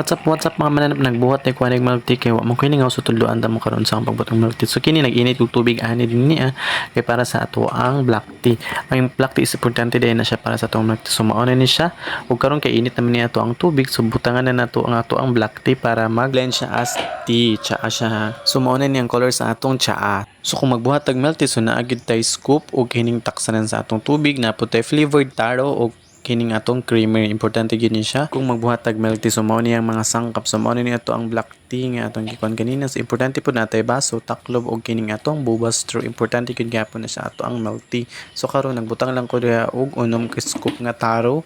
What's up mga mananap nagbuhat ay kuanig milk tea kay wa mo kini nga sutuluan ta mo karon sa pagbutang milk tea. So kini nag-init og tubig ani din niya kay para sa ato ang black tea. Ang black tea is importante din na siya para sa atong milk tea. So mao na ni siya ug karon kay init naman niya ato ang tubig so butangan na nato ang ato ang black tea para mag-blend siya as tea. Tsaa siya. So mao na ni ang color sa atong tsaa. So kung magbuhat og milk tea so naa gyud tay scoop og kining taksanan sa atong tubig na putay flavored taro og kining atong creamer importante gini siya kung magbuhatag milk tea so mao niyang mga sangkap so mao ni ato ang black tea nga atong gikuan kanina so importante pud natay baso taklob og kining atong boba straw importante gyud gyapon na sa ato ang milk tea so karon nagbutang lang ko diha og unom ka scoop nga taro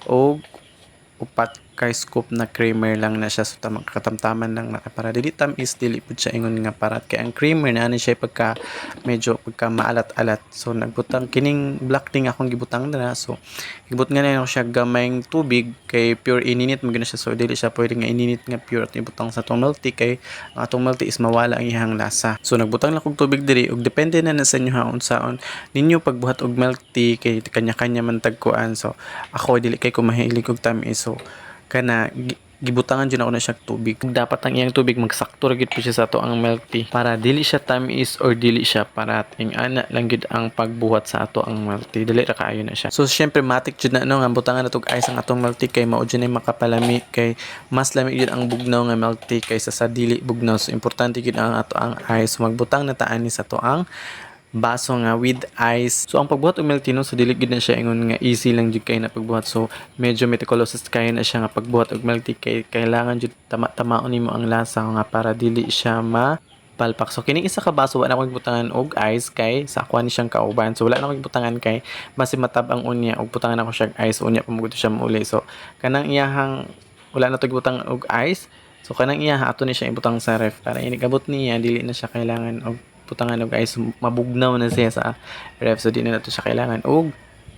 og upat ka scoop na creamer lang na siya so tamang katamtaman lang na para dili tamis dili pud siya ingon nga parat kay ang creamer na ani siya pagka medyo pagka maalat-alat so nagbutang kining black tea akong gibutang na so gibut nga na siya gamayng tubig kay pure ininit mo gina siya so dili siya pwede nga ininit nga pure at ibutang sa atong milk tea kay ang atong milk tea is mawala ang iyang lasa so nagbutang lang kog tubig diri ug depende na sa inyo ha unsaon ninyo pagbuhat og milk tea kay kanya-kanya man tagkuan so ako dili kay ko mahilig og tamis so kana gibutangan dyan ako na siya tubig. Dapat ang iyang tubig magsakto ra gid po siya sa ato ang milk tea para dili siya tamis or dili siya parating ana lang gid ang pagbuhat sa ato ang milk tea dili ra kaayo na siya. So syempre matik jud na no nga butangan natog ice ang atong milk tea kay mao jud makapalami kay mas lami gid ang bugnaw nga milk tea kaysa sa dili bugnaw. So importante gid ang ato ang ice. So, magbutang na taan ni sa ato ang baso nga with ice. So ang pagbuhat og milk tea no, so dili gid na siya ingon nga easy lang jud kay na pagbuhat. So medyo meticulous kay na siya nga pagbuhat og milk tea kay kailangan jud tama-tamaon nimo ang lasa nga para dili siya palpak. So kining isa ka baso wala na ko gibutangan og ice kay sa ako ni siyang kauban. So wala na ko gibutangan kay basi matab ang unya og butangan ako siya ice unya pa mo siya mauli. So kanang iyahang wala na to gibutangan og ice. So kanang iyaha ato ni siya ibutang sa ref para inigabot niya dili na siya kailangan og butangan og ice mabugnaw na siya sa ref so di na nato siya kailangan og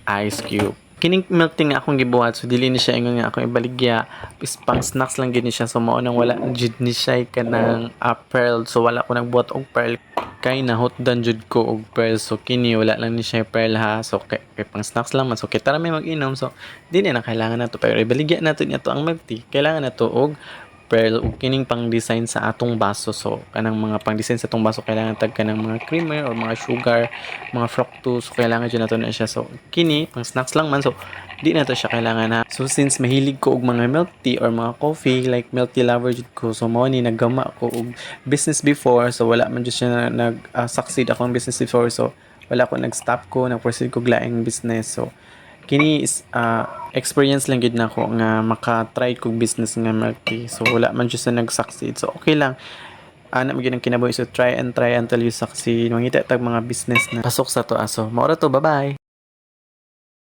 ice cube. Kining milk tea nga akong gibuhat so dili ni siya ingon nga akong ibaligya is pang snacks lang gid ni siya so mao nang wala jud ni siya kanang pearl so wala ko nagbuhat og pearl kay nahotdan jud ko og pearl so kini wala lang ni siya pearl ha so kay pang snacks lang man so kay tara may mag-inom so dili na kailangan nato pero ibaligya nato niya to ang milk tea kailangan nato og pearl ug kining pang design sa atong baso so kanang mga pang design sa atong baso kailangan tag kanang mga creamer or mga sugar mga fructose so kailangan jud nato na siya so kini pang snacks lang man so di na to siya kailangan ha so since mahilig ko og mga milk tea or mga coffee like milk tea lover jud ko so mao ni naggama ko og business before so wala man jud siya nag succeed akong business before so wala ko nag-stop ko nag-proceed ko laing business so kini is experience lang gid nako nga maka-try kog business nga milk tea so wala man jud sa nag-succeed so okay lang ana mo gyud ang kinabuhi so try and try until you succeed mangita tag mga business na pasok sa to aso mao ra to bye bye.